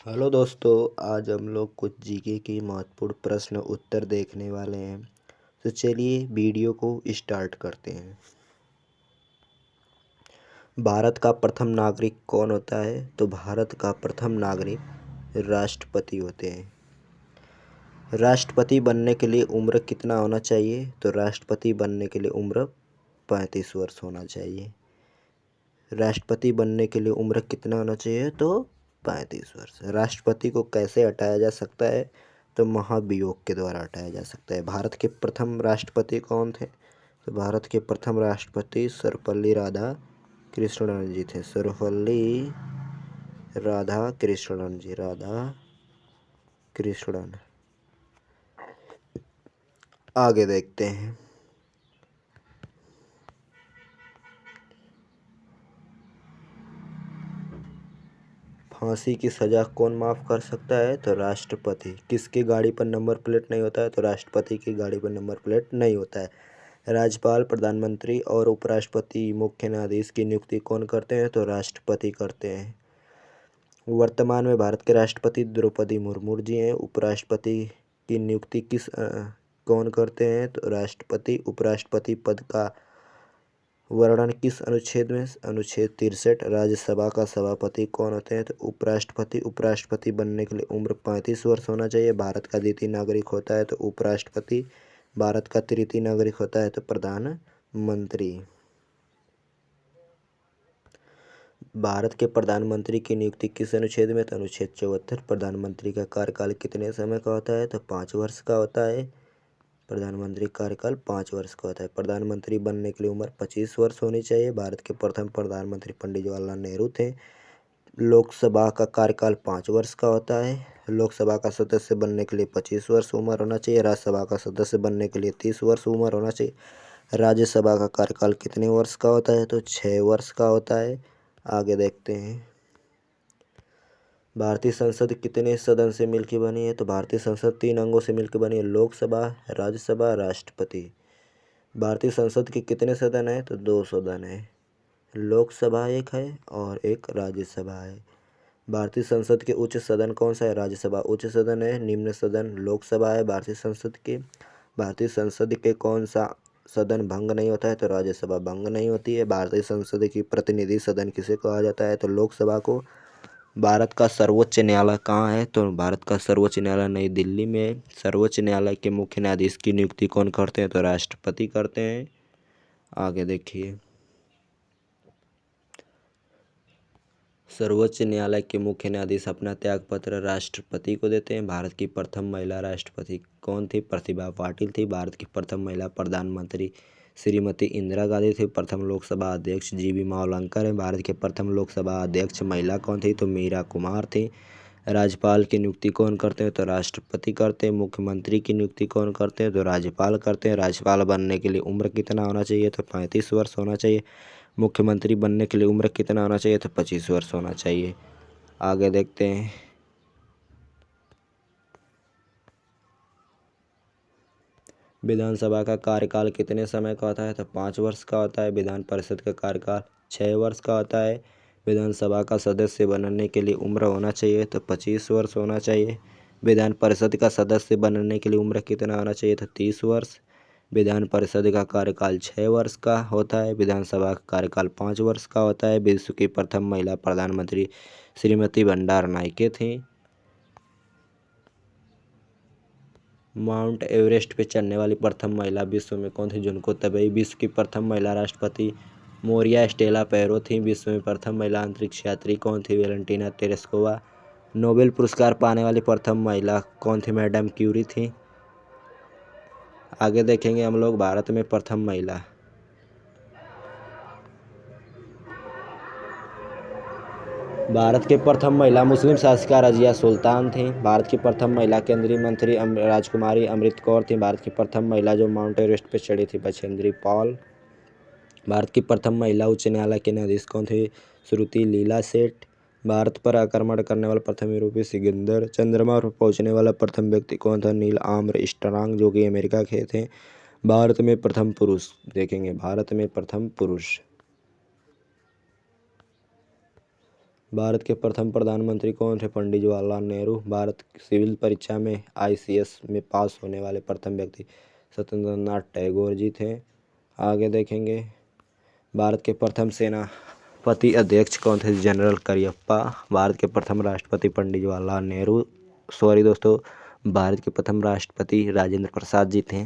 Hello दोस्तों। आज हम लोग कुछ जीके की महत्वपूर्ण प्रश्न उत्तर देखने वाले हैं। तो चलिए वीडियो को स्टार्ट करते हैं। भारत का प्रथम नागरिक कौन होता है? तो भारत का प्रथम नागरिक राष्ट्रपति होते हैं। राष्ट्रपति बनने के लिए उम्र कितना होना चाहिए? तो राष्ट्रपति बनने के लिए उम्र 35 वर्ष होना चाहिए। राष्ट्रपति बनने के लिए उम्र कितना होना चाहिए? तो 35 वर्ष। राष्ट्रपति को कैसे हटाया जा सकता है? तो महाभियोग के द्वारा हटाया जा सकता है। भारत के प्रथम राष्ट्रपति कौन थे? तो भारत के प्रथम राष्ट्रपति सर्वपल्ली राधाकृष्णन जी थे। सर्वपल्ली राधाकृष्णन जी, राधाकृष्णन। आगे देखते हैं। फांसी की सजा कौन माफ कर सकता है? तो राष्ट्रपति। किसकी गाड़ी पर नंबर प्लेट नहीं होता है? तो राष्ट्रपति की गाड़ी पर नंबर प्लेट नहीं होता है। राज्यपाल, प्रधानमंत्री और उपराष्ट्रपति मुख्य न्यायाधीश की नियुक्ति कौन करते हैं? तो राष्ट्रपति करते हैं। वर्तमान में भारत के राष्ट्रपति द्रौपदी मुर्मू जी हैं। उपराष्ट्रपति की नियुक्ति कौन करते हैं? तो राष्ट्रपति। उपराष्ट्रपति पद का वर्णन किस अनुच्छेद में? अनुच्छेद 63। राज्यसभा का सभापति कौन होते हैं? तो उपराष्ट्रपति। उपराष्ट्रपति बनने के लिए उम्र 35 वर्ष होना चाहिए। भारत का द्वितीय नागरिक होता है तो उपराष्ट्रपति। भारत का तृतीय नागरिक होता है तो प्रधानमंत्री। भारत के प्रधानमंत्री की नियुक्ति किस अनुच्छेद में? तो अनुच्छेद 74। प्रधानमंत्री का कार्यकाल कितने समय का होता है? तो 5 वर्ष का होता है। प्रधानमंत्री कार्यकाल 5 वर्ष का होता है। प्रधानमंत्री बनने के लिए उम्र 25 वर्ष होनी चाहिए। भारत के प्रथम प्रधानमंत्री पंडित जवाहरलाल नेहरू थे। लोकसभा का कार्यकाल 5 वर्ष का होता है। लोकसभा का सदस्य बनने के लिए 25 वर्ष उम्र होना चाहिए। राज्यसभा का सदस्य बनने के लिए 30 वर्ष उम्र होना चाहिए। राज्यसभा का कार्यकाल कितने वर्ष का होता है? तो 6 वर्ष का होता है। आगे देखते हैं। भारतीय संसद कितने सदन से मिलकर बनी है? तो भारतीय संसद 3 अंगों से मिलकर बनी है। लोकसभा, राज्यसभा, राष्ट्रपति। भारतीय संसद के कितने सदन हैं? तो 2 सदन है। लोकसभा एक है और एक राज्यसभा है। भारतीय संसद के उच्च सदन कौन सा है? राज्यसभा उच्च सदन है। निम्न सदन लोकसभा है भारतीय संसद के। भारतीय संसद के कौन सा सदन भंग नहीं होता है? तो राज्यसभा भंग नहीं होती है। भारतीय संसद की प्रतिनिधि सदन किसे कहा जाता है? तो लोकसभा को। भारत का सर्वोच्च न्यायालय कहाँ है? तो भारत का सर्वोच्च न्यायालय नई दिल्ली में। सर्वोच्च न्यायालय के मुख्य न्यायाधीश की नियुक्ति कौन करते हैं? तो राष्ट्रपति करते हैं। आगे देखिए। सर्वोच्च न्यायालय के मुख्य न्यायाधीश अपना त्यागपत्र राष्ट्रपति को देते हैं। भारत की प्रथम महिला राष्ट्रपति कौन थी? प्रतिभा पाटिल थी। भारत की प्रथम महिला प्रधानमंत्री श्रीमती इंदिरा गांधी थी। प्रथम लोकसभा अध्यक्ष जीवी मावलंकर हैं। भारत के प्रथम लोकसभा अध्यक्ष महिला कौन थी? तो मीरा कुमार थी। राज्यपाल की नियुक्ति कौन करते हैं? तो राष्ट्रपति करते हैं। मुख्यमंत्री की नियुक्ति कौन करते हैं? तो राज्यपाल करते हैं। राज्यपाल बनने के लिए उम्र कितना होना चाहिए? तो 35 वर्ष होना चाहिए। मुख्यमंत्री बनने के लिए उम्र कितना होना चाहिए? तो 25 वर्ष होना चाहिए। आगे देखते हैं। विधानसभा का कार्यकाल कितने समय का होता है? तो 5 वर्ष का होता है। विधान परिषद का कार्यकाल 6 वर्ष का होता है। विधानसभा का सदस्य बनने के लिए उम्र होना चाहिए तो 25 वर्ष होना चाहिए। विधान परिषद का सदस्य बनने के लिए उम्र कितना होना चाहिए? तो 30 वर्ष। विधान परिषद का कार्यकाल 6 वर्ष का होता है। विधानसभा का कार्यकाल 5 वर्ष का होता है। विश्व की प्रथम महिला प्रधानमंत्री श्रीमती भंडार नायके थी। माउंट एवरेस्ट पे चढ़ने वाली प्रथम महिला विश्व में कौन थी? जुनको तबेई। विश्व की प्रथम महिला राष्ट्रपति मोरिया स्टेला पैरो थी। विश्व में प्रथम महिला अंतरिक्ष यात्री कौन थी? Valentina Tereshkova. नोबेल पुरस्कार पाने वाली प्रथम महिला कौन थी? मैडम क्यूरी थी। आगे देखेंगे हम लोग भारत में प्रथम महिला। भारत के प्रथम महिला मुस्लिम शासिका रजिया सुल्तान थी। भारत की प्रथम महिला केंद्रीय मंत्री राजकुमारी अमृत कौर थी। भारत की प्रथम महिला जो माउंट एवरेस्ट पर चढ़ी थी बछेंद्री पाल। भारत की प्रथम महिला उच्च न्यायालय के न्यायाधीश कौन थे? श्रुति लीला सेठ। भारत पर आक्रमण करने वाला प्रथम यूरोपीय सिकंदर। चंद्रमा पर पहुंचने वाला प्रथम व्यक्ति कौन था? नील आर्मस्ट्रांग, जो कि अमेरिका के थे। भारत में प्रथम पुरुष देखेंगे। भारत में प्रथम पुरुष। भारत के प्रथम प्रधानमंत्री कौन थे? पंडित जवाहरलाल नेहरू। भारत सिविल परीक्षा में ICS में पास होने वाले प्रथम व्यक्ति सत्येंद्र नाथ टैगोर जी थे। आगे देखेंगे, भारत के प्रथम सेनापति अध्यक्ष कौन थे? जनरल करियप्पा। भारत के प्रथम राष्ट्रपति पंडित जवाहरलाल नेहरू, सॉरी दोस्तों, भारत के प्रथम राष्ट्रपति राजेंद्र प्रसाद जी थे।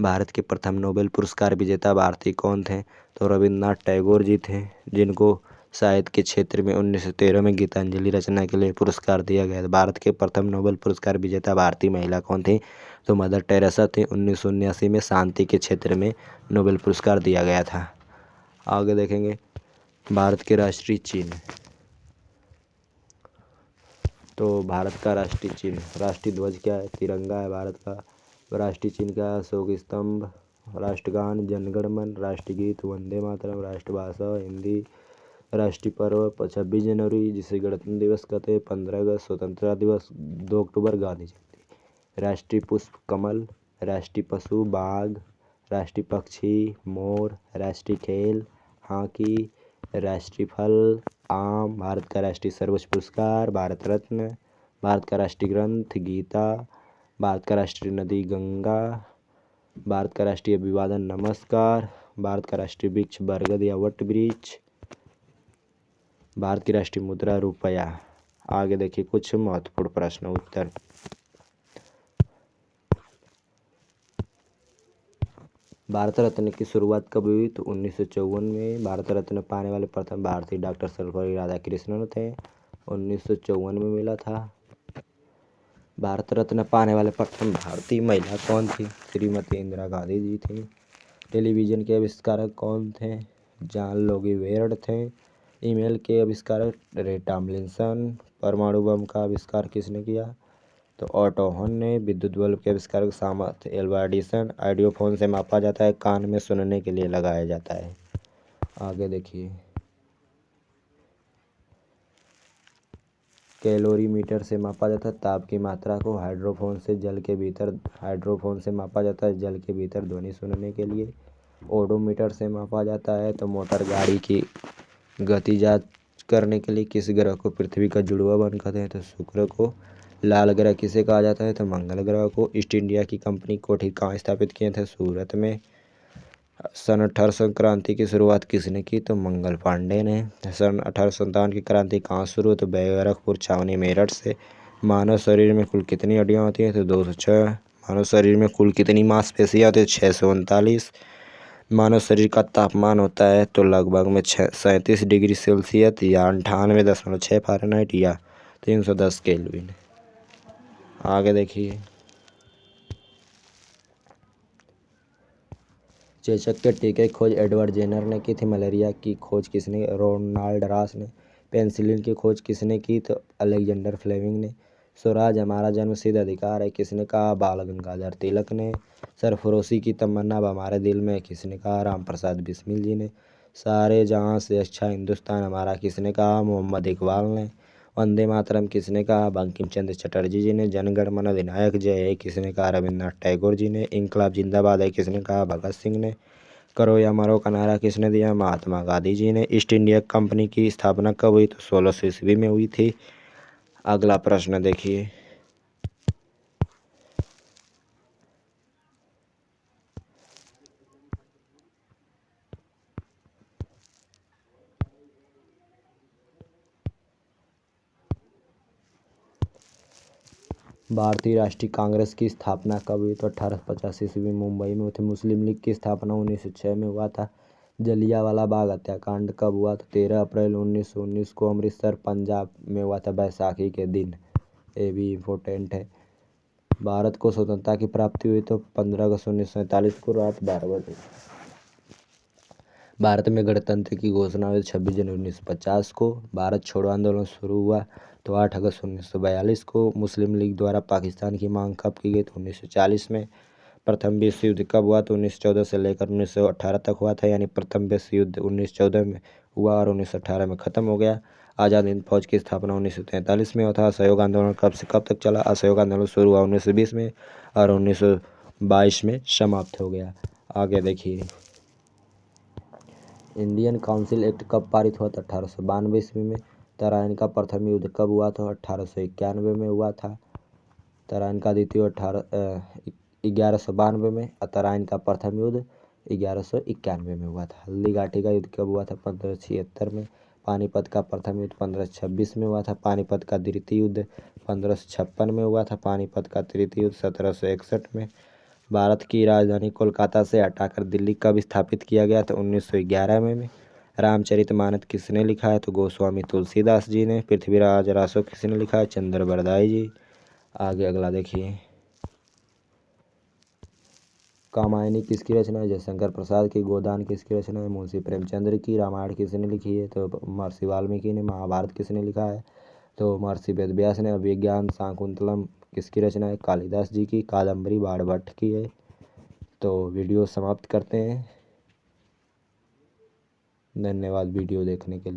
भारत के प्रथम नोबेल पुरस्कार विजेता भारतीय कौन थे? तो रविन्द्रनाथ टैगोर जी थे, जिनको साहित्य के क्षेत्र में 1913 में गीतांजलि रचना के लिए पुरस्कार दिया गया था। भारत के प्रथम नोबेल पुरस्कार विजेता भारतीय महिला कौन थी? तो मदर टेरेसा थे। 1979 में शांति के क्षेत्र में नोबेल पुरस्कार दिया गया था। आगे देखेंगे, भारत के राष्ट्रीय चिन्ह। तो भारत का राष्ट्रीय चिन्ह, राष्ट्रीय ध्वज क्या है? तिरंगा है भारत का। राष्ट्रीय चिन्ह क्या है? अशोक स्तंभ। राष्ट्रगान जनगण मन। राष्ट्रगीत वंदे मातरम। राष्ट्रभाषा हिंदी। राष्ट्रीय पर्व 26 जनवरी जिसे गणतंत्र दिवस कहते हैं। 15 अगस्त स्वतंत्रता दिवस। 2 अक्टूबर गांधी जयंती। राष्ट्रीय पुष्प कमल। राष्ट्रीय पशु बाघ। राष्ट्रीय पक्षी मोर। राष्ट्रीय खेल हॉकी। राष्ट्रीय फल आम। भारत का राष्ट्रीय सर्वोच्च पुरस्कार भारत रत्न। भारत का राष्ट्रीय ग्रंथ गीता। भारत का राष्ट्रीय नदी गंगा। भारत का राष्ट्रीय अभिवादन नमस्कार। भारत का राष्ट्रीय वृक्ष बरगद या वट वृक्ष। भारत की राष्ट्रीय मुद्रा रुपया। आगे देखिए कुछ महत्वपूर्ण प्रश्न उत्तर। भारत रत्न की शुरुआत कब हुई? तो 1954 में। भारत रत्न पाने वाले प्रथम भारतीय डॉक्टर सर्वपल्ली राधाकृष्णन थे। 1954 में मिला था। भारत रत्न पाने वाले प्रथम भारतीय महिला कौन थी? श्रीमती इंदिरा गांधी जी थी। टेलीविजन के आविष्कारक कौन थे? जॉन लोगी वेर्ड थे। ईमेल के आविष्कारक रे टॉमलिंसन। परमाणु बम का आविष्कार किसने किया? तो ऑटो हॉर्न ने। विद्युत बल्ब के आविष्कारक थॉमस एल्वा एडिसन। आइडियोफोन से मापा जाता है, कान में सुनने के लिए लगाया जाता है। आगे देखिए, कैलोरीमीटर से मापा जाता है ताप की मात्रा को। हाइड्रोफोन से मापा जाता है जल के भीतर ध्वनि सुनने के लिए। ओडोमीटर से मापा जाता है तो मोटर गाड़ी की गति जांच करने के लिए। किस ग्रह को पृथ्वी का जुड़वा ग्रह कहते हैं? तो शुक्र को। लाल ग्रह किसे कहा जाता है? तो मंगल ग्रह को। ईस्ट इंडिया की कंपनी को कहाँ स्थापित किए थे? सूरत में। सन 1800 क्रांति की शुरुआत किसने की? तो मंगल पांडे ने। सन 1857 की क्रांति कहाँ शुरू? तो बैरकपुर छावनी मेरठ से। मानव शरीर में कुल कितनी हड्डियाँ होती हैं? तो 206। मानव शरीर में कुल कितनी मांसपेशियाँ होती है? 639। मानव शरीर का तापमान होता है तो लगभग में 37 डिग्री सेल्सियस या 98.6 फ़ारेनहाइट या 310 केल्विन। आगे देखिए, चेचक के टीके की खोज एडवर्ड जेनर ने की थी। मलेरिया की खोज किसने? रोनाल्ड रॉस ने। पेनिसिलिन की खोज किसने की? तो अलेक्जेंडर फ्लेमिंग ने। स्वराज हमारा जन्मसिद्ध अधिकार है किसने कहा? बाल गंगाधर तिलक ने। सरफरोशी की तमन्ना अब हमारे दिल में किसने कहा? राम प्रसाद बिस्मिल जी ने। सारे जहां से अच्छा हिंदुस्तान हमारा किसने कहा? मोहम्मद इकबाल ने। वंदे मातरम किसने कहा? बंकिम चंद्र चटर्जी जी ने। जनगण मन अधिनायक जय है किसने कहा? रविन्द्रनाथ टैगोर जी ने। इंकलाब जिंदाबाद है किसने कहा? भगत सिंह ने। करो या मरो का नारा किसने दिया? महात्मा गांधी जी ने। ईस्ट इंडिया कंपनी की स्थापना कब हुई? तो 1600 ईस्वी में हुई थी। अगला प्रश्न देखिए, भारतीय राष्ट्रीय कांग्रेस की स्थापना कब हुई? तो 1885 ईस्वी में मुंबई में हुई थी। मुस्लिम लीग की स्थापना 1906 में हुआ था। जलियांवाला बाग हत्याकांड कब हुआ? तो 13 अप्रैल 1919 को अमृतसर पंजाब में हुआ था, बैसाखी के दिन। ये भी इम्पोर्टेंट है। भारत को स्वतंत्रता की प्राप्ति हुई तो 15 अगस्त 1947 को रात 12 बजे। भारत में गणतंत्र की घोषणा हुई 26 जनवरी 1950 को। भारत छोड़ो आंदोलन शुरू हुआ तो 8 अगस्त 1942 को। मुस्लिम लीग द्वारा पाकिस्तान की मांग कब की गई? तो 1940 में। प्रथम विश्व युद्ध कब हुआ? तो 1914 से लेकर 1918 तक हुआ था, यानी प्रथम विश्व युद्ध 1914 में हुआ और 1918 में ख़त्म हो गया। आज़ाद हिंद फौज की स्थापना 1943 में हुआ था। असहयोग आंदोलन कब से कब तक चला? असहयोग आंदोलन शुरू हुआ 1920 में और 1922 में समाप्त हो गया। आगे देखिए, इंडियन काउंसिल एक्ट कब पारित हुआ था? 1892 ईस्वी में। तराइन का प्रथम युद्ध कब हुआ था? 1891 में हुआ था। तराइन का द्वितीय 1192 में। तराइन का प्रथम युद्ध 1191 में हुआ था। हल्दी घाटी का युद्ध कब हुआ था? 1576 में। पानीपत का प्रथम युद्ध 1526 में हुआ था। पानीपत का द्वितीय युद्ध 1556 में हुआ था। पानीपत का तृतीय युद्ध 1761 में। भारत की राजधानी कोलकाता से हटाकर दिल्ली कब स्थापित किया गया था? 1911 में। रामचरितमानस किसने लिखा है? तो गोस्वामी तुलसीदास जी ने। पृथ्वीराज रासो किसने लिखा है? चंद्र बरदाई जी। आगे अगला देखिए, कामायनी किसकी रचना है? जयशंकर प्रसाद की। गोदान किसकी रचना है? मुंशी प्रेमचंद्र की। रामायण किसने लिखी है? तो महर्षि वाल्मीकि ने। महाभारत किसने लिखा है? तो महर्षि वेदव्यास ने। अभिज्ञान शाकुंतलम किसकी रचना है? कालिदास जी की। कादम्बरी बाणभट्ट की है। तो वीडियो समाप्त करते हैं। धन्यवाद वीडियो देखने के लिए।